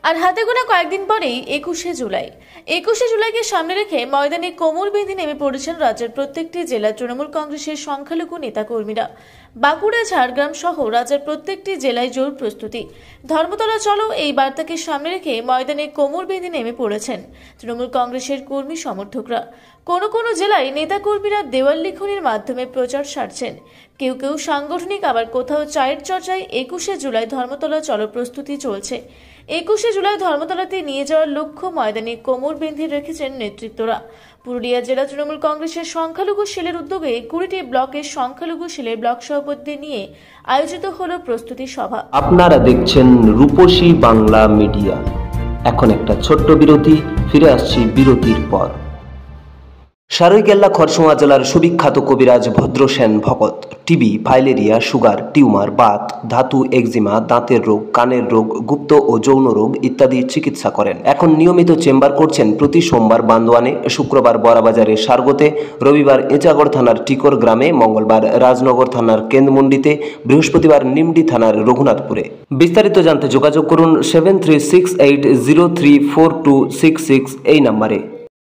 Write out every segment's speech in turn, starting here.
আর হাতে গোনা কয়েকদিন পরেই ২১শে জুলাইকে সামনে রেখে ময়দানে কোমর বেঁধে নেমে পড়েছেন রাজ্যের প্রত্যেকটি জেলার তৃণমূল কংগ্রেসের সংখ্যালঘু নেতাকর্মীরা। বাঁকুড়া, ঝাড়গ্রাম সহ রাজ্যের প্রত্যেকটি জেলায় জোর প্রস্তুতি। ধর্মতলা চলো এই বার্তাকে সামনে রেখে ময়দানে কোমর বেঁধে নেমে পড়েছেন তৃণমূল কংগ্রেসের কর্মী সমর্থকরা। কোনো জেলায় নেতাকর্মীরা দেওয়াল লিখনের মাধ্যমে প্রচার সারছেন, কেউ সাংগঠনিক, আবার কোথাও চায়ের চর্চায় ২১শে জুলাই ধর্মতলা চলো প্রস্তুতি চলছে। ২১শে জুলাই ধর্মতলাতে নিয়ে যাওয়ার লক্ষ্য ময়দানে কোমর বেঁধে রেখেছেন নেতৃত্বরা। পুরুলিয়া জেলা তৃণমূল কংগ্রেসের সংখ্যালঘু সেলের উদ্যোগে ২০টি ব্লকের সংখ্যালঘু সেলের ব্লক সভাপতিদের নিয়ে আয়োজিত হলো প্রস্তুতি সভা। আপনারা দেখছেন রূপসী বাংলা মিডিয়া। এখন একটা ছোট্ট বিরতি, ফিরে আসছি বিরতির পর। সারৈকেল্লা খরসোয়া জেলার সুবিখ্যাত কবিরাজ Bhadrasen Bhagat TB, filaria, sugar, tumour, Baat, ধাতু, একজিমা, দাঁতের রোগ, কানের রোগ, গুপ্ত ও যৌন রোগ ইত্যাদি চিকিৎসা করেন। এখন নিয়মিত চেম্বার করছেন প্রতি সোমবার বান্দোয়ানে, শুক্রবার বড়াবাজারে সারগোতে, রবিবার এঁচাগড় থানার টিকর গ্রামে, মঙ্গলবার রাজনগর থানার কেন্দ্রমন্ডিতে, বৃহস্পতিবার নিমডি থানার রঘুনাথপুরে। বিস্তারিত জানতে যোগাযোগ করুন 7368034266 এই নম্বরে।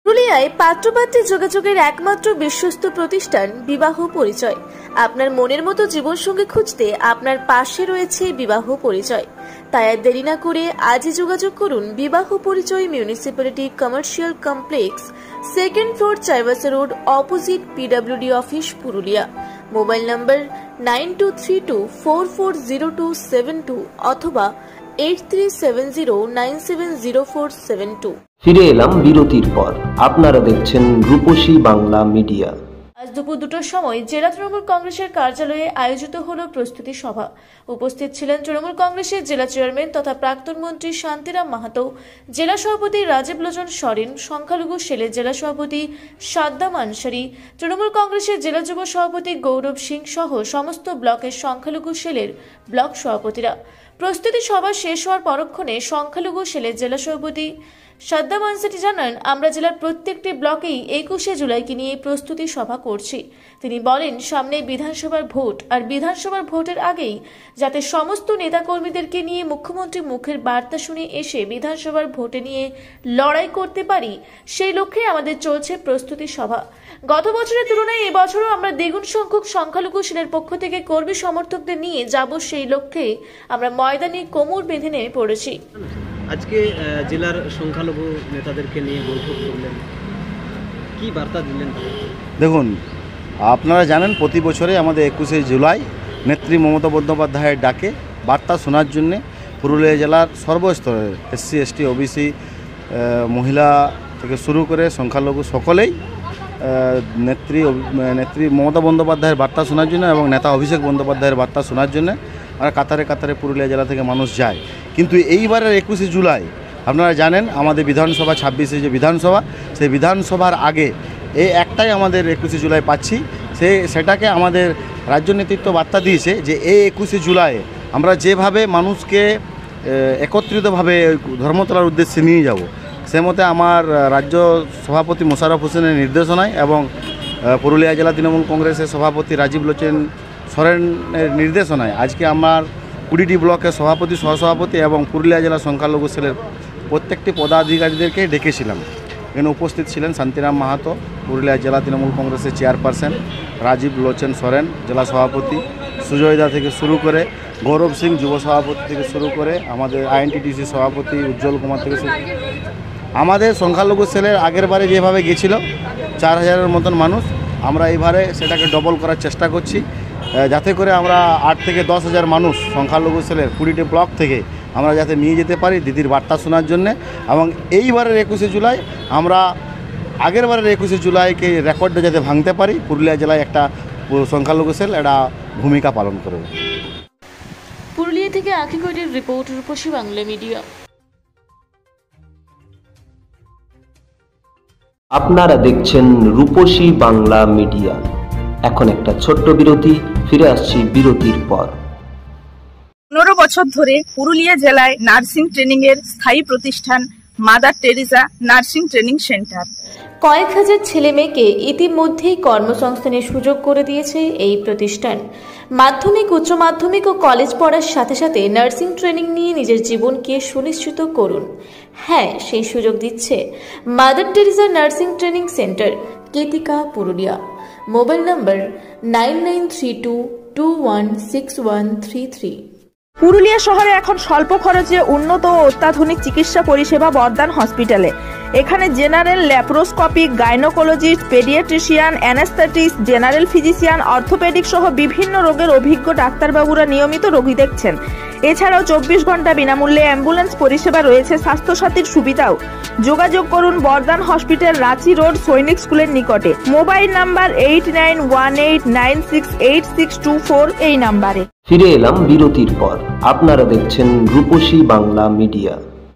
পুরুলিয়ায় পাত্রপাত্রী যোগাযোগের একমাত্র বিশ্বস্ত প্রতিষ্ঠান বিবাহ পরিচয়। আপনার মনের মতো জীবনসঙ্গী খুঁজতে আপনার পাশে রয়েছে বিবাহ পরিচয়। তাই আর দেরি না করে আজই যোগাযোগ করুন বিবাহ পরিচয় municipality commercial complex, 2nd floor, Chaibasa road, opposite PWD office, Purulia. Mobile নম্বর 9232440272 অথবা 8370970472। ফিরে এলাম বিরতির পর। আপনারা দেখছেন রূপসী বাংলা মিডিয়া। আজ দুপুর 2টার সময় জেলা তৃণমূল কংগ্রেসের কার্যালয়ে আয়োজিত হলো প্রস্তুতি সভা। উপস্থিত ছিলেন তৃণমূল কংগ্রেসের জেলা চেয়ারম্যান তথা প্রাক্তন মন্ত্রী শান্তিরাম মাহাতো, জেলা সভাপতি রাজীব লোচন সরেন, সংখ্যালঘু সেলের জেলা সভাপতি সাদ্দাম আনসারি, তৃণমূল কংগ্রেসের জেলা যুব সভাপতি গৌরব সিং সহ সমস্ত ব্লকের সংখ্যালঘু সেলের ব্লক সভাপতিরা। প্রস্তুতি সভা শেষ হওয়ার পরক্ষণে সংখ্যালঘু সেলের জেলা সভাপতি সাদ্দাম আনসারি জানান, আমরা জেলার প্রত্যেকটি ব্লকেই ২১শে জুলাইকে নিয়ে প্রস্তুতি সভা করছি। তিনি বলেন, সামনে বিধানসভার ভোট, আর বিধানসভার ভোটের আগেই যাতে সমস্ত নেতাকর্মীদেরকে নিয়ে মুখ্যমন্ত্রী মুখের বার্তা শুনে এসে বিধানসভার ভোটে নিয়ে লড়াই করতে পারি, সেই লক্ষ্যে আমাদের চলছে প্রস্তুতি সভা। গত বছরের তুলনায় এবছরও আমরা দ্বিগুণ সংখ্যক সংখ্যালঘু সেলের পক্ষ থেকে কর্মী সমর্থকদের নিয়ে যাব, সেই লক্ষ্যে আমরা ময়দানে কোমর বেঁধে নেমে পড়েছি। আজকে জেলার সংখ্যালঘু নেতাদেরকে নিয়ে বৈঠক করলেন, কি বার্তা দিলেন? দেখুন, আপনারা জানেন প্রতি বছরে আমাদের ২১শে জুলাই নেত্রী মমতা বন্দ্যোপাধ্যায়ের ডাকে বার্তা শোনার জন্যে পুরুলিয়া জেলার সর্বস্তরের SC ST OBC মহিলা থেকে শুরু করে সংখ্যালঘু সকলেই নেত্রী মমতা বন্দ্যোপাধ্যায়ের বার্তা শোনার জন্য এবং নেতা অভিষেক বন্দ্যোপাধ্যায়ের বার্তা শোনার জন্য আর কাতারে পুরুলিয়া জেলা থেকে মানুষ যায়। কিন্তু এইবারের ২১শে জুলাই আপনারা জানেন আমাদের বিধানসভা ২৬শে যে বিধানসভা, সেই বিধানসভার আগে এই একটাই আমাদের ২১শে জুলাই পাচ্ছি। সেটাকে আমাদের রাজ্য নেতৃত্ব বার্তা দিয়েছে যে এই ২১শে জুলাই আমরা যেভাবে মানুষকে একত্রিতভাবে ধর্মতলার উদ্দেশ্যে নিয়ে যাব, সে মতে আমার রাজ্য সভাপতি মোশাররফ হোসেনের নির্দেশনায় এবং পুরুলিয়া জেলা তৃণমূল কংগ্রেসের সভাপতি রাজীব লোচন সরেনের নির্দেশনায় আজকে আমার ২০টি ব্লকের সভাপতি, সহসভাপতি এবং পুরুলিয়া জেলা সংখ্যালঘু সেলের প্রত্যেকটি পদাধিকারীদেরকে ডেকেছিলাম। এখানে উপস্থিত ছিলেন শান্তিরাম মাহাতো, পুরুলিয়া জেলা তৃণমূল কংগ্রেসের চেয়ারপারসন, রাজীব লোচন সরেন জেলা সভাপতি, সুজয়দা থেকে শুরু করে গৌরব সিং যুব সভাপতি থেকে শুরু করে আমাদের INTTC সভাপতি উজ্জ্বল কুমার থেকে শুরু আমাদের সংখ্যালঘু সেলের আগের বারে যেভাবে গেছিল ৪,০০০-এর মতন মানুষ, আমরা এইবারে সেটাকে ডবল করার চেষ্টা করছি, যাতে করে আমরা ৮ থেকে ১০,০০০ মানুষ সংখ্যালঘু সেলের ২০টি ব্লক থেকে আমরা যাতে নিয়ে যেতে পারি দিদির বার্তা শোনার জন্যে। এবং এইবারের ২১শে জুলাই আমরা আগের বারের ২১শে জুলাইকে রেকর্ডটা যাতে ভাঙতে পারি, পুরুলিয়া জেলায় একটা সংখ্যালঘু সেল একটা ভূমিকা পালন করবে। পুরুলিয়া থেকে আখিগড়ের রিপোর্ট, রূপসী বাংলা মিডিয়া। আপনারা দেখছেন রূপসী বাংলা মিডিয়া। এখন একটা ছোট্ট বিরতি, ফিরে আসছি বিরতির পর। 15 বছর ধরে পুরুলিয়া জেলায় নার্সিং ট্রেনিং এর স্থায়ী প্রতিষ্ঠান mother Teresa nursing training centre. কয়েক হাজার ছেলে মেয়েকে ইতিমধ্যেই কর্মসংস্থানের সুযোগ করে দিয়েছে এই প্রতিষ্ঠান। মাধ্যমিক, উচ্চ মাধ্যমিক ও কলেজ পড়ার সাথে সাথে নার্সিং ট্রেনিং নিয়ে নিজের জীবনকে সুনিশ্চিত করুন। হ্যাঁ, সেই সুযোগ দিচ্ছে Mother Teresa nursing training centre, Ketika, Purulia. Mobile number 9932216133। Purulia শহরে এখন স্বল্প খরচে উন্নত ও অত্যাধুনিক চিকিৎসা পরিষেবা বর্ধমান হসপিটালে। এখানে general, laparoscopic, gynaecologist, paediatrician, anaesthetist, general physician, orthopaedic সহ বিভিন্ন রোগের অভিজ্ঞ ডাক্তারবাবুরা নিয়মিত রোগী দেখছেন। এছাড়াও 24 ঘন্টা বিনামূল্যে অ্যাম্বুলেন্স পরিষেবা রয়েছে, স্বাস্থ্যসাথীর সুবিধাও। যোগাযোগ করুন বর্ধমান হসপিটাল, রাঁচি রোড, সৈনিক স্কুলের নিকটে। মোবাইল নাম্বার 8918968624 এই নাম্বারে। ফিরে এলাম বিরতির পর। আপনারা দেখছেন রূপসী বাংলা মিডিয়া।